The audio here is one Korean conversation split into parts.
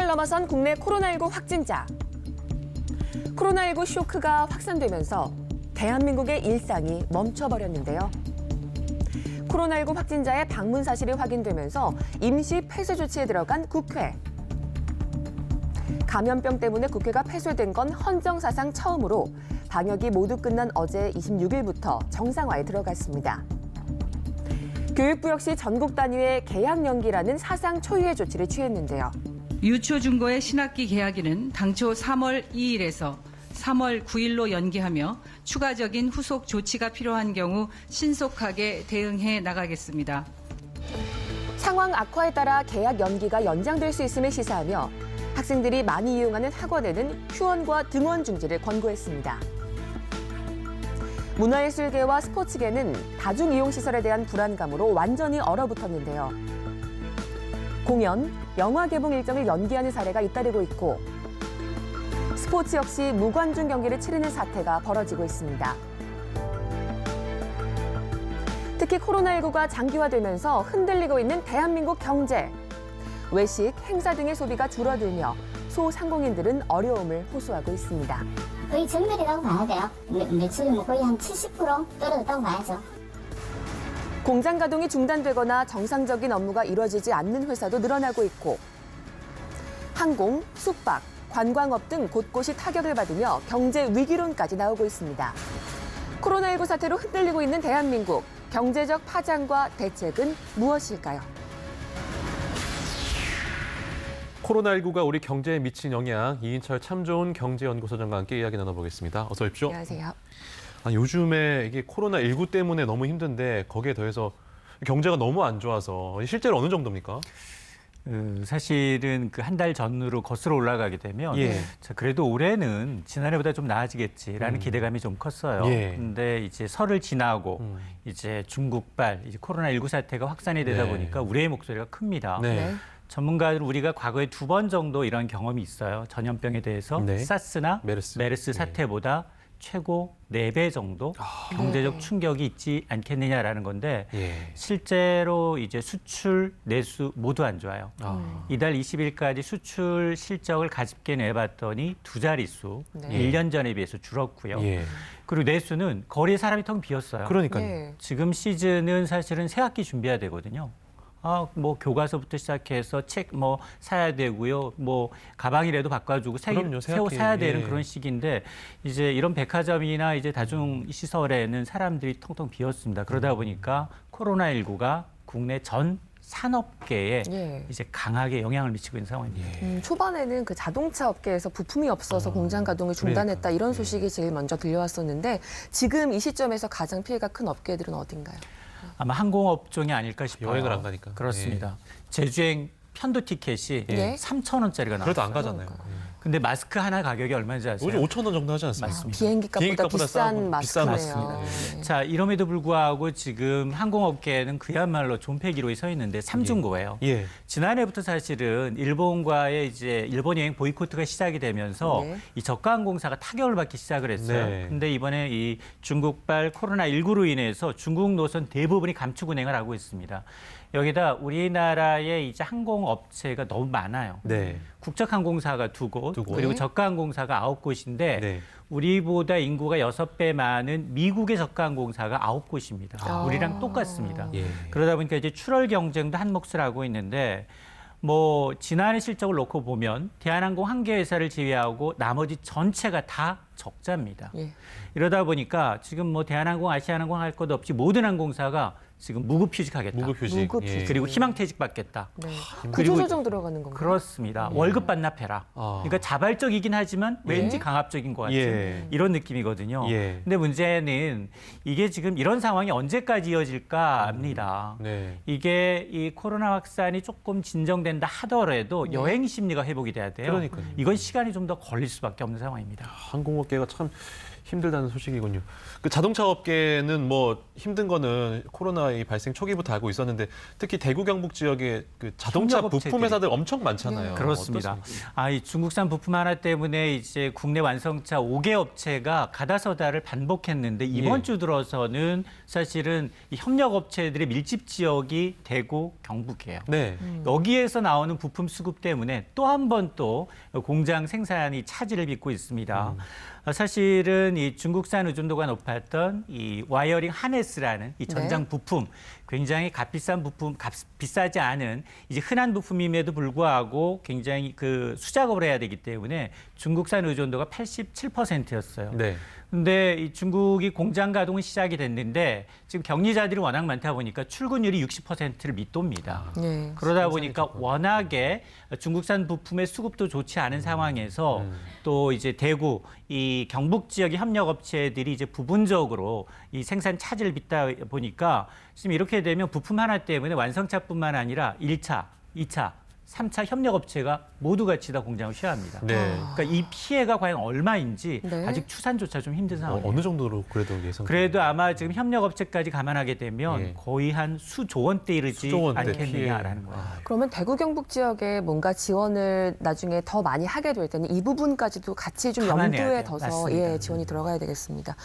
천을 넘어선 국내 코로나19 확진자. 코로나19 쇼크가 확산되면서 대한민국의 일상이 멈춰버렸는데요. 코로나19 확진자의 방문 사실이 확인되면서 임시 폐쇄 조치에 들어간 국회. 감염병 때문에 국회가 폐쇄된 건 헌정사상 처음으로 방역이 모두 끝난 어제 26일부터 정상화에 들어갔습니다. 교육부 역시 전국 단위의 개학 연기라는 사상 초유의 조치를 취했는데요. 유초 중고의 신학기 개학일은 당초 3월 2일에서 3월 9일로 연기하며 추가적인 후속 조치가 필요한 경우 신속하게 대응해 나가겠습니다. 상황 악화에 따라 개학 연기가 연장될 수 있음을 시사하며 학생들이 많이 이용하는 학원에는 휴원과 등원 중지를 권고했습니다. 문화예술계와 스포츠계는 다중이용시설에 대한 불안감으로 완전히 얼어붙었는데요. 공연, 영화 개봉 일정을 연기하는 사례가 잇따르고 있고 스포츠 역시 무관중 경기를 치르는 사태가 벌어지고 있습니다. 특히 코로나19가 장기화되면서 흔들리고 있는 대한민국 경제. 외식, 행사 등의 소비가 줄어들며 소상공인들은 어려움을 호소하고 있습니다. 거의 전멸이라고 봐야 돼요. 매출이 거의 한 70% 떨어졌다고 봐야죠. 공장 가동이 중단되거나 정상적인 업무가 이루어지지 않는 회사도 늘어나고 있고 항공, 숙박, 관광업 등 곳곳이 타격을 받으며 경제 위기론까지 나오고 있습니다. 코로나19 사태로 흔들리고 있는 대한민국, 경제적 파장과 대책은 무엇일까요? 코로나19가 우리 경제에 미친 영향, 이인철 참 좋은 경제연구소장과 함께 이야기 나눠보겠습니다. 어서 오십시오. 안녕하세요. 요즘에 이게 코로나19 때문에 너무 힘든데 거기에 더해서 경제가 너무 안 좋아서 실제로 어느 정도입니까? 사실은 그 한 달 전으로 거슬러 올라가게 되면 자, 그래도 올해는 지난해보다 좀 나아지겠지라는 기대감이 좀 컸어요. 근데 이제 설을 지나고 이제 중국발 이제 코로나19 사태가 확산이 되다 보니까 우려의 목소리가 큽니다. 전문가들은 우리가 과거에 2번 정도 이런 경험이 있어요. 전염병에 대해서 사스나 메르스 사태보다 최고 4배 정도 경제적 충격이 있지 않겠느냐라는 건데 실제로 이제 수출, 내수 모두 안 좋아요. 이달 20일까지 수출 실적을 가집게 내봤더니 2자릿수, 1년 전에 비해서 줄었고요. 그리고 내수는 거리에 사람이 텅 비었어요. 그러니까요. 지금 시즌은 사실은 새 학기 준비해야 되거든요. 뭐 교과서부터 시작해서 책 뭐 사야 되고요. 뭐 가방이라도 바꿔주고 새로 사야 되는 그런 시기인데 이제 이런 백화점이나 이제 다중 시설에는 사람들이 텅텅 비었습니다. 그러다 보니까 코로나19가 국내 전 산업계에 이제 강하게 영향을 미치고 있는 상황입니다. 초반에는 그 자동차 업계에서 부품이 없어서 공장 가동을 중단했다 이런 소식이 제일 먼저 들려왔었는데 지금 이 시점에서 가장 피해가 큰 업계들은 어딘가요? 아마 항공업종이 아닐까 싶어요. 여행을 안 가니까. 그렇습니다. 제주행 편도 티켓이 3,000원짜리가 나왔어요. 그래도 안 가잖아요. 근데 마스크 하나 가격이 얼마인지 아세요? 요즘 5,000원 정도 하지 않습니까? 맞습니다. 비행기 값보다 비싼 마스크네요. 맞습니다. 자, 이럼에도 불구하고 지금 항공업계는 그야말로 존폐기로에 서 있는데 삼중고예요. 지난해부터 사실은 일본과의 이제 일본 여행 보이콧가 시작이 되면서 이 저가 항공사가 타격을 받기 시작을 했어요. 근데 이번에 이 중국발 코로나19로 인해서 중국 노선 대부분이 감축 운행을 하고 있습니다. 여기다 우리나라의 이제 항공업체가 너무 많아요. 국적항공사가 2곳, 그리고 저가항공사가 9곳인데 우리보다 인구가 6배 많은 미국의 저가항공사가 9곳입니다. 우리랑 똑같습니다. 그러다 보니까 이제 출혈 경쟁도 한 몫을 하고 있는데 뭐 지난해 실적을 놓고 보면 대한항공 한 개 회사를 제외하고 나머지 전체가 다 적자입니다. 이러다 보니까 지금 뭐 대한항공, 아시아나항공 할 것 없이 모든 항공사가 지금 무급휴직하겠다. 무급휴직. 그리고 희망퇴직 받겠다. 구조조정 들어가는 건가요? 그렇습니다. 월급 반납해라. 그러니까 자발적이긴 하지만 왠지 강압적인 것 같은 이런 느낌이거든요. 근데 문제는 이게 지금 이런 상황이 언제까지 이어질까 합니다. 이게 이 코로나 확산이 조금 진정된다 하더라도 여행 심리가 회복이 돼야 돼요. 이건 시간이 좀 더 걸릴 수밖에 없는 상황입니다. 항공업계가 참 힘들다는 소식이군요. 그 자동차 업계는 뭐 힘든 거는 코로나 이 발생 초기부터 알고 있었는데 특히 대구 경북 지역에 그 자동차 협력업체들이. 부품 회사들 엄청 많잖아요. 그렇습니다. 어떻습니까? 이 중국산 부품 하나 때문에 이제 국내 완성차 5개 업체가 가다서다를 반복했는데 이번 예. 주 들어서는 사실은 이 협력업체들의 밀집 지역이 대구, 경북이에요. 네. 여기에서 나오는 부품 수급 때문에 또 한 번 또 공장 생산이 차질을 빚고 있습니다. 사실은 이 중국산 의존도가 높았던 이 와이어링 하네스라는 이 전장 부품 굉장히 값비싼 부품, 비싸지 않은 이제 흔한 부품임에도 불구하고 굉장히 그 수작업을 해야 되기 때문에 중국산 의존도가 87%였어요. 네. 근데 이 중국이 공장 가동은 시작이 됐는데 지금 격리자들이 워낙 많다 보니까 출근율이 60%를 밑돕니다. 네. 그러다 보니까 워낙에 중국산 부품의 수급도 좋지 않은 상황에서 또 이제 대구, 이 경북 지역의 협력업체들이 이제 부분적으로 이 생산 차질을 빚다 보니까 지금 이렇게 되면 부품 하나 때문에 완성차뿐만 아니라 1차, 2차, 3차 협력업체가 모두 같이 다 공장을 쉬어합니다. 네. 그러니까 이 피해가 과연 얼마인지 네. 아직 추산조차 좀 힘든 상황이에요. 어느 정도로 그래도 예상? 그래도 아마 지금 협력업체까지 감안하게 되면 예. 거의 한 수조 원대 이르지 수조 원대 않겠느냐라는 거예요. 그러면 대구 경북 지역에 뭔가 지원을 나중에 더 많이 하게 될 때는 이 부분까지도 같이 좀 감안해야 염두에 돼요. 둬서 맞습니다. 예, 지원이 들어가야 되겠습니다.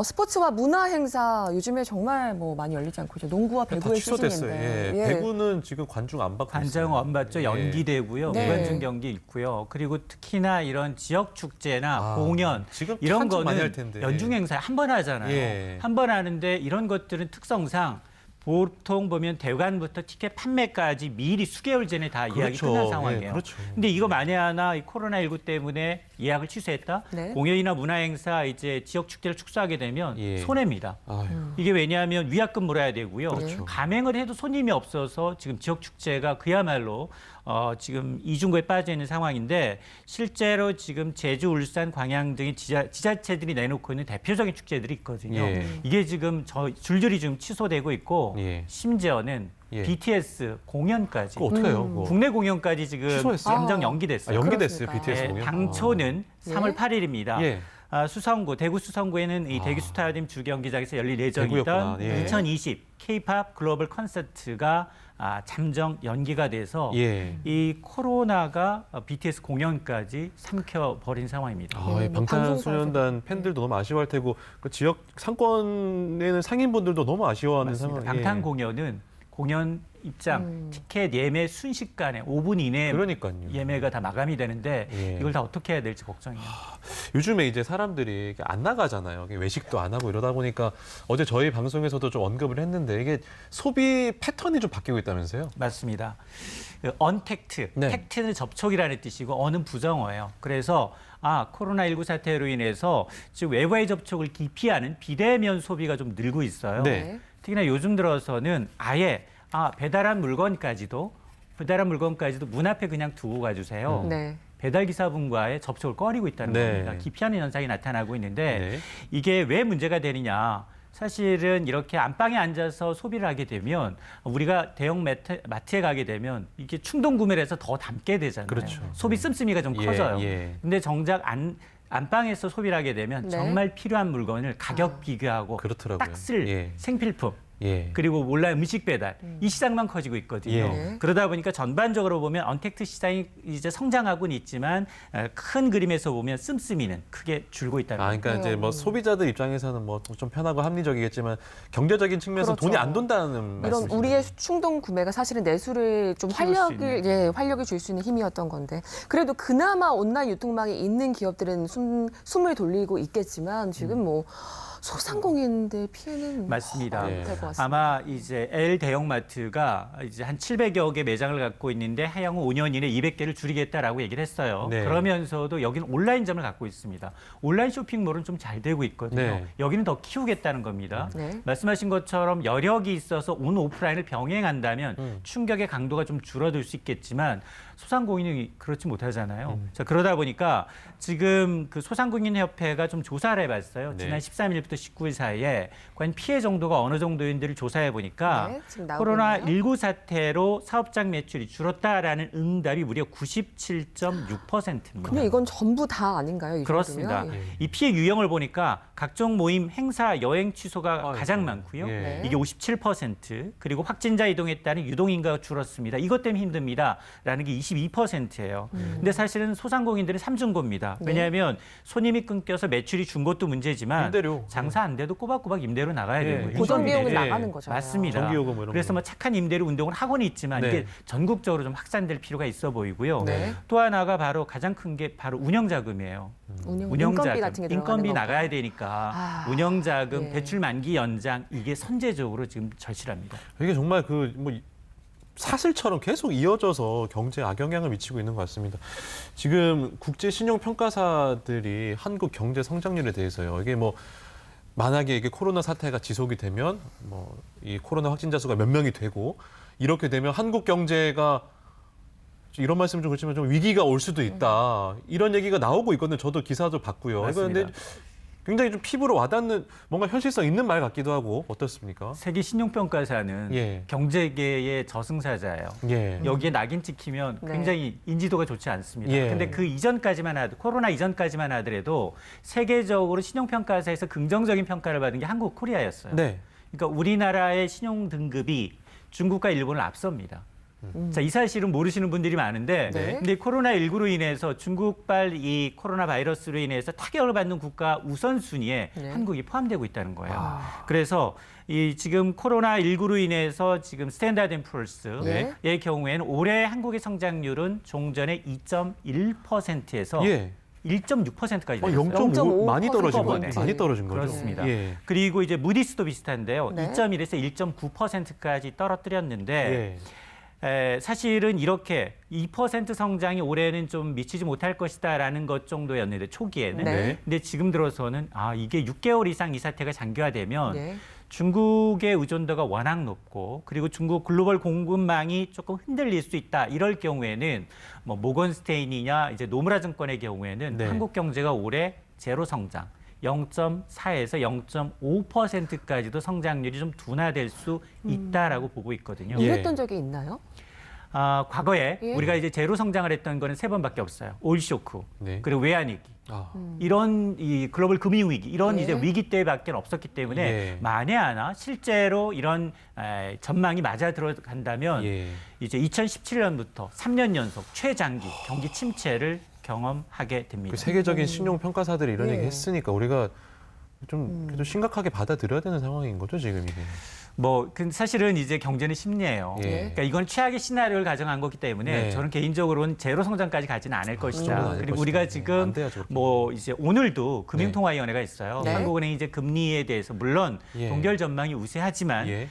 스포츠와 문화 행사 요즘에 정말 뭐 많이 열리지 않고 이제 농구와 다 배구의 취소됐어요. 시즌인데 예. 배구는 지금 관중 안 받고 관장 있어요. 안 받죠. 예. 연기되고요. 네. 무관중 경기 있고요. 그리고 특히나 이런 지역 축제나 공연 지금 이런 한참 많이 할 거는 텐데. 연중 행사 한 번 하잖아요. 예. 한 번 하는데 이런 것들은 특성상 보통 보면 대관부터 티켓 판매까지 미리 수개월 전에 다 예약이 그렇죠. 끝난 예, 상황이에요. 그렇죠. 근데 이거 만에 하나 이 코로나19 때문에 예약을 취소했다. 네. 공연이나 문화 행사 이제 지역 축제를 축소하게 되면 예. 손해입니다. 아유. 이게 왜냐하면 위약금 물어야 되고요. 그렇죠. 가맹을 해도 손님이 없어서 지금 지역 축제가 그야말로 지금 이중고에 빠져 있는 상황인데 실제로 지금 제주, 울산, 광양 등의 지자체들이 내놓고 있는 대표적인 축제들이 있거든요. 예. 이게 지금 줄줄이 지금 취소되고 있고 예. 심지어는 예. BTS 공연까지 그거 어떻게 해요? 그거? 국내 공연까지 지금 취소했어요? 잠정 아. 연기됐어요. 연기됐어요. 그렇습니까? BTS 예, 공연. 당초는 예. 3월 8일입니다. 예. 수성구, 대구 수성구에는 이 대구 스타디움 주경기장에서 열릴 예정이던 대구였구나. 예. 2020 K-팝 글로벌 콘서트가 잠정 연기가 돼서 예. 이 코로나가 BTS 공연까지 삼켜버린 상황입니다. 아, 이 방탄소년단 팬들도 너무 아쉬워할 테고 그 지역 상권에는 상인분들도 너무 아쉬워하는 맞습니다. 상황. 방탄 공연은 공연 입장, 티켓 예매 순식간에 5분 이내에 그러니까요. 예매가 다 마감이 되는데 예. 이걸 다 어떻게 해야 될지 걱정이에요. 요즘에 이제 사람들이 이게 안 나가잖아요. 이게 외식도 안 하고 이러다 보니까 어제 저희 방송에서도 좀 언급을 했는데 이게 소비 패턴이 좀 바뀌고 있다면서요? 맞습니다. 언택트, 네. 택트는 접촉이라는 뜻이고 언은 부정어예요. 그래서 코로나19 사태로 인해서 지금 외부의 접촉을 기피하는 비대면 소비가 좀 늘고 있어요. 네. 특히나 요즘 들어서는 아예 배달한 물건까지도 문 앞에 그냥 두고 가주세요. 네. 배달 기사분과의 접촉을 꺼리고 있다는 네. 겁니다. 기피하는 현상이 나타나고 있는데 네. 이게 왜 문제가 되느냐? 사실은 이렇게 안방에 앉아서 소비를 하게 되면 우리가 대형 마트에 가게 되면 이게 충동 구매를 해서 더 담게 되잖아요. 그렇죠. 소비 씀씀이가 좀 예, 커져요. 예. 근데 정작 안방에서 소비를 하게 되면 네. 정말 필요한 물건을 가격 비교하고 그렇더라고요. 딱 쓸 예. 생필품 예. 그리고 온라인 음식 배달 이 시장만 커지고 있거든요. 예. 네. 그러다 보니까 전반적으로 보면 언택트 시장이 이제 성장하고는 있지만 큰 그림에서 보면 씀씀이는 크게 줄고 있다는 거예요. 그러니까 이제 뭐 소비자들 입장에서는 뭐 좀 편하고 합리적이겠지만 경제적인 측면에서 그렇죠. 돈이 안 돈다는 이런 말씀이시죠. 우리의 충동 구매가 사실은 내수를 좀 키울 수 활력을 줄 수 있는 힘이었던 건데 그래도 그나마 온라인 유통망이 있는 기업들은 숨을 돌리고 있겠지만 지금 뭐 소상공인들 피해는 맞습니다. 예. 될 것 같습니다. 아마 이제 L 대형마트가 이제 한 700여 개 매장을 갖고 있는데 향후 5년 이내 200개를 줄이겠다라고 얘기를 했어요. 네. 그러면서도 여기는 온라인점을 갖고 있습니다. 온라인 쇼핑몰은 좀 잘 되고 있거든요. 네. 여기는 더 키우겠다는 겁니다. 네. 말씀하신 것처럼 여력이 있어서 온 오프라인을 병행한다면 충격의 강도가 좀 줄어들 수 있겠지만 소상공인이 그렇지 못하잖아요. 자, 그러다 보니까 지금 그 소상공인협회가 좀 조사를 해봤어요. 네. 지난 13일부터 19일 사이에 과연 피해 정도가 어느 정도인지를 조사해 보니까 네, 지금 나오고 코로나19 사태로 사업장 매출이 줄었다라는 응답이 무려 97.6%입니다. 그러면 이건 전부 다 아닌가요? 이 그렇습니다. 정도면? 예. 이 피해 유형을 보니까 각종 모임, 행사, 여행 취소가 가장 많고요. 예. 이게 57%, 그리고 확진자 이동에 따른 유동인가가 줄었습니다. 이것 때문에 힘듭니다라는 게 22%예요. 근데 사실은 소상공인들은 삼중고입니다. 네. 왜냐하면 손님이 끊겨서 매출이 준 것도 문제지만 임대료. 장사 안 돼도 꼬박꼬박 임대료 나가야 예. 되고요. 고정 비용은 예. 나가는 거잖아요. 맞습니다. 전기요금 뭐 이런 그래서 거. 뭐 착한 임대료 운동을 하고는 있지만 네. 이게 전국적으로 좀 확산될 필요가 있어 보이고요. 네. 또 하나가 바로 가장 큰 게 바로 운영자금이에요. 인건비 같은 게 들어가는 인건비 건가? 나가야 되니까 아, 운영자금, 예. 대출 만기 연장 이게 선제적으로 지금 절실합니다. 이게 정말 그 뭐 사슬처럼 계속 이어져서 경제에 악영향을 미치고 있는 것 같습니다. 지금 국제 신용 평가사들이 한국 경제 성장률에 대해서요. 이게 뭐 만약에 이게 코로나 사태가 지속이 되면 뭐 이 코로나 확진자 수가 몇 명이 되고 이렇게 되면 한국 경제가 이런 말씀 좀 그렇지만 좀 위기가 올 수도 있다. 이런 얘기가 나오고 있거든요. 저도 기사도 봤고요. 이거 맞습니다. 근데 굉장히 좀 피부로 와닿는 뭔가 현실성 있는 말 같기도 하고 어떻습니까? 세계 신용평가사는 예. 경제계의 저승사자예요. 예. 여기에 낙인 찍히면 네. 굉장히 인지도가 좋지 않습니다. 예. 근데 그 이전까지만 코로나 이전까지만 하더라도 세계적으로 신용평가사에서 긍정적인 평가를 받은 게 한국 코리아였어요. 네. 그러니까 우리나라의 신용 등급이 중국과 일본을 앞섭니다. 자, 이 사실은 모르시는 분들이 많은데, 네. 근데 코로나19로 인해서 중국발 이 코로나 바이러스로 인해서 타격을 받는 국가 우선순위에 네. 한국이 포함되고 있다는 거예요. 그래서 이 지금 코로나19로 인해서 지금 스탠다드 앤 푸어스의 네. 경우에는 올해 한국의 성장률은 종전의 2.1%에서 예. 1.6%까지 됐어요. 0.5 많이 떨어진 거 네. 많이 떨어진 거죠. 그렇습니다. 예. 그리고 이제 무디스도 비슷한데요. 네. 2.1에서 1.9%까지 떨어뜨렸는데 예. 사실은 이렇게 2% 성장이 올해는 좀 미치지 못할 것이다라는 것 정도였는데 초기에는. 네. 근데 지금 들어서는 이게 6개월 이상 이 사태가 장기화되면 네. 중국의 의존도가 워낙 높고 그리고 중국 글로벌 공급망이 조금 흔들릴 수 있다. 이럴 경우에는 뭐 모건스테인이냐 이제 노무라 증권의 경우에는 네. 한국 경제가 올해 제로 성장 0.4에서 0.5%까지도 성장률이 좀 둔화될 수 있다라고 보고 있거든요. 예. 이랬던 적이 있나요? 과거에 예. 우리가 이제 제로 성장을 했던 거는 3번밖에 없어요. 오일 쇼크, 네. 그리고 외환위기. 아. 이런 이 글로벌 금융 위기 이런 예. 이제 위기 때밖에 없었기 때문에 예. 만에 하나 실제로 이런 전망이 맞아 들어간다면 예. 이제 2017년부터 3년 연속 최장기 경기 침체를 경험하게 됩니다. 그 세계적인 신용 평가사들이 이런 예. 얘기 했으니까 우리가 좀 그래도 심각하게 받아들여야 되는 상황인 거죠, 지금 이게. 그 사실은 이제 경제는 심리예요. 예. 그러니까 이건 최악의 시나리오를 가정한 거기 때문에 네. 저는 개인적으로는 제로 성장까지 가지는 않을 그건 것이다. 아닐 그리고 것이다. 우리가 네, 지금 안 돼야죠, 그렇게. 뭐 이제 오늘도 금융통화위원회가 있어요. 네. 한국은행이 이제 금리에 대해서 물론 예. 동결 전망이 우세하지만 예.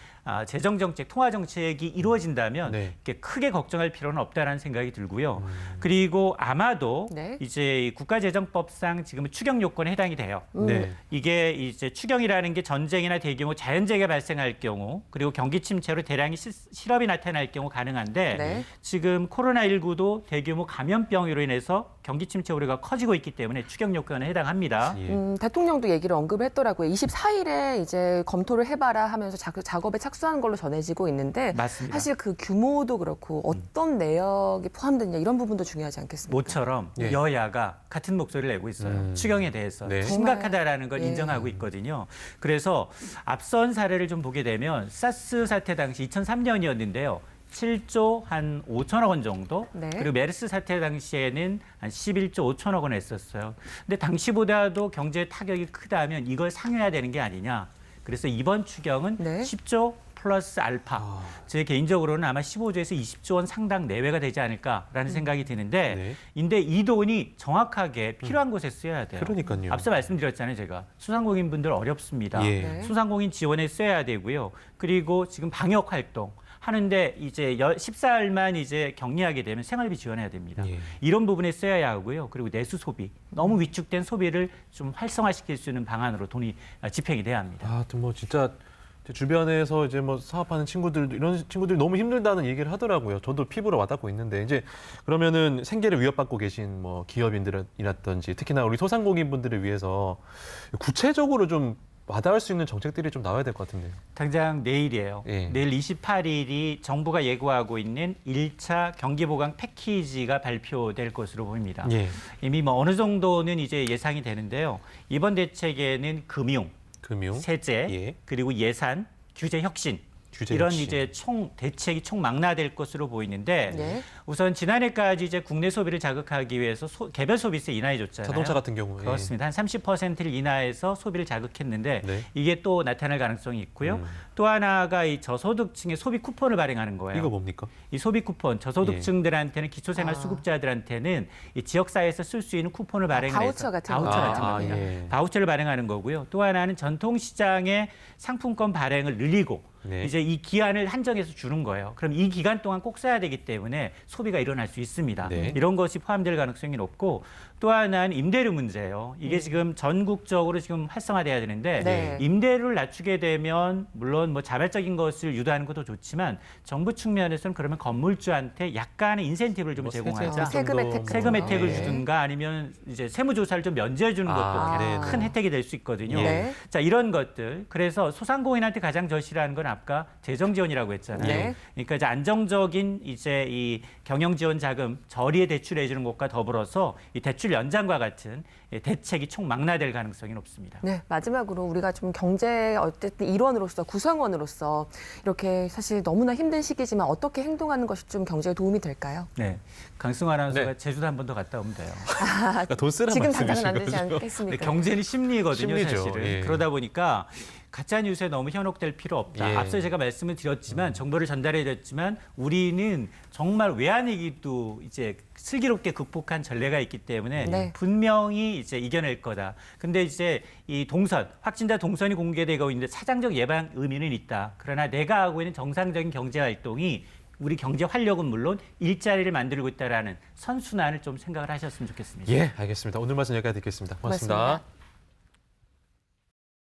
재정 정책, 통화 정책이 이루어진다면 네. 이렇게 크게 걱정할 필요는 없다라는 생각이 들고요. 그리고 아마도 네. 이제 국가재정법상 지금 추경 요건에 해당이 돼요. 네. 이게 이제 추경이라는 게 전쟁이나 대규모 자연재해가 발생할 경우 그리고 경기 침체로 대량의 실업이 나타날 경우 가능한데 네. 지금 코로나19도 대규모 감염병으로 인해서 경기 침체 우려가 커지고 있기 때문에 추경 요건에 해당합니다. 예. 대통령도 얘기를 언급했더라고요. 24일에 이제 검토를 해봐라 하면서 작업에 착수하는 걸로 전해지고 있는데 맞습니다. 사실 그 규모도 그렇고 어떤 내역이 포함됐냐 이런 부분도 중요하지 않겠습니까? 모처럼 예. 여야가 같은 목소리를 내고 있어요. 추경에 대해서 네. 심각하다라는 걸 정말, 예. 인정하고 있거든요. 그래서 앞선 사례를 좀 보게 되면 사스 사태 당시 2003년이었는데요. 7조 한 5천억 원 정도. 네. 그리고 메르스 사태 당시에는 한 11조 5천억 원 했었어요. 근데 당시보다도 경제 타격이 크다면 이걸 상회해야 되는 게 아니냐. 그래서 이번 추경은 네. 10조 플러스 알파. 제 개인적으로는 아마 15조에서 20조 원 상당 내외가 되지 않을까라는 생각이 드는데 네. 근데 이 돈이 정확하게 필요한 곳에 쓰여야 돼요. 그러니까요. 앞서 말씀드렸잖아요, 제가. 소상공인 분들 어렵습니다. 예. 네. 소상공인 지원에 써야 되고요. 그리고 지금 방역 활동 하는데 이제 14일만 이제 격리하게 되면 생활비 지원해야 됩니다. 예. 이런 부분에 써야 하고요. 그리고 내수 소비, 너무 위축된 소비를 좀 활성화시킬 수 있는 방안으로 돈이 집행이 돼야 합니다. 하여튼 뭐 진짜 제 주변에서 이제 뭐 사업하는 친구들도 이런 친구들이 너무 힘들다는 얘기를 하더라고요. 저도 피부로 와닿고 있는데 이제 그러면은 생계를 위협받고 계신 뭐 기업인들이라든지 특히나 우리 소상공인분들을 위해서 구체적으로 좀 와닿을 수 있는 정책들이 좀 나와야 될 것 같은데요. 당장 내일이에요. 예. 내일 28일이 정부가 예고하고 있는 1차 경기 보강 패키지가 발표될 것으로 보입니다. 예. 이미 뭐 어느 정도는 이제 예상이 되는데요. 이번 대책에는 금융, 세제, 예. 그리고 예산, 규제 혁신 규제 이런 혁신. 이제 대책이 총망라될 것으로 보이는데 네. 우선 지난해까지 이제 국내 소비를 자극하기 위해서 개별 소비세 인하해줬잖아요. 자동차 같은 경우에. 그렇습니다. 한 30%를 인하해서 소비를 자극했는데 네. 이게 또 나타날 가능성이 있고요. 또 하나가 이 저소득층의 소비 쿠폰을 발행하는 거예요. 이거 뭡니까? 이 소비 쿠폰 저소득층들한테는 기초생활수급자들한테는 이 지역사회에서 쓸 수 있는 쿠폰을 발행을 해서 바우처 같은 바우처 거. 같은 아, 겁니다. 예. 바우처를 발행하는 거고요. 또 하나는 전통시장의 상품권 발행을 늘리고 네. 이제 이 기한을 한정해서 주는 거예요. 그럼 이 기간 동안 꼭 써야 되기 때문에 소비가 일어날 수 있습니다. 네. 이런 것이 포함될 가능성이 높고 또 하나는 임대료 문제예요. 이게 지금 전국적으로 지금 활성화돼야 되는데 네. 임대료를 낮추게 되면 물론 뭐 자발적인 것을 유도하는 것도 좋지만 정부 측면에서는 그러면 건물주한테 약간의 인센티브를 좀 뭐 제공하자. 세금 혜택 세금 혜택을 네. 주든가 아니면 이제 세무조사를 좀 면제해 주는 것도 아, 네네. 큰 혜택이 될 수 있거든요. 네. 자, 이런 것들. 그래서 소상공인한테 가장 절실한 건 아까 재정 지원이라고 했잖아요. 네. 그러니까 이제 안정적인 이제 이 경영 지원 자금 저리에 대출해 주는 것과 더불어서 이 대출 연장과 같은 대책이 총망라될 가능성이 높습니다. 네, 마지막으로 우리가 좀 경제 어쨌든 일원으로서 구성원으로서 이렇게 사실 너무나 힘든 시기지만 어떻게 행동하는 것이 좀 경제에 도움이 될까요? 네. 강승 아나운서가 네. 제주도 한 번 더 갔다 오면 돼요. 그러니까 돈 쓰란 지금 말씀이신 당장은 안 되지 거죠? 않겠습니까? 근데 경제는 심리거든요, 심리죠. 사실은. 예. 그러다 보니까 가짜 뉴스에 너무 현혹될 필요 없다. 예. 앞서 제가 말씀을 드렸지만 정보를 전달해 드렸지만 우리는 정말 외환위기도 이제 슬기롭게 극복한 전례가 있기 때문에 네. 분명히 이제 이겨낼 거다. 근데 이제 이 동선, 확진자 동선이 공개되고 있는데 사장적 예방 의미는 있다. 그러나 내가 하고 있는 정상적인 경제 활동이 우리 경제 활력은 물론 일자리를 만들고 있다라는 선순환을 좀 생각을 하셨으면 좋겠습니다. 예, 알겠습니다. 오늘 말씀 여기까지 듣겠습니다. 고맙습니다. 고맙습니다.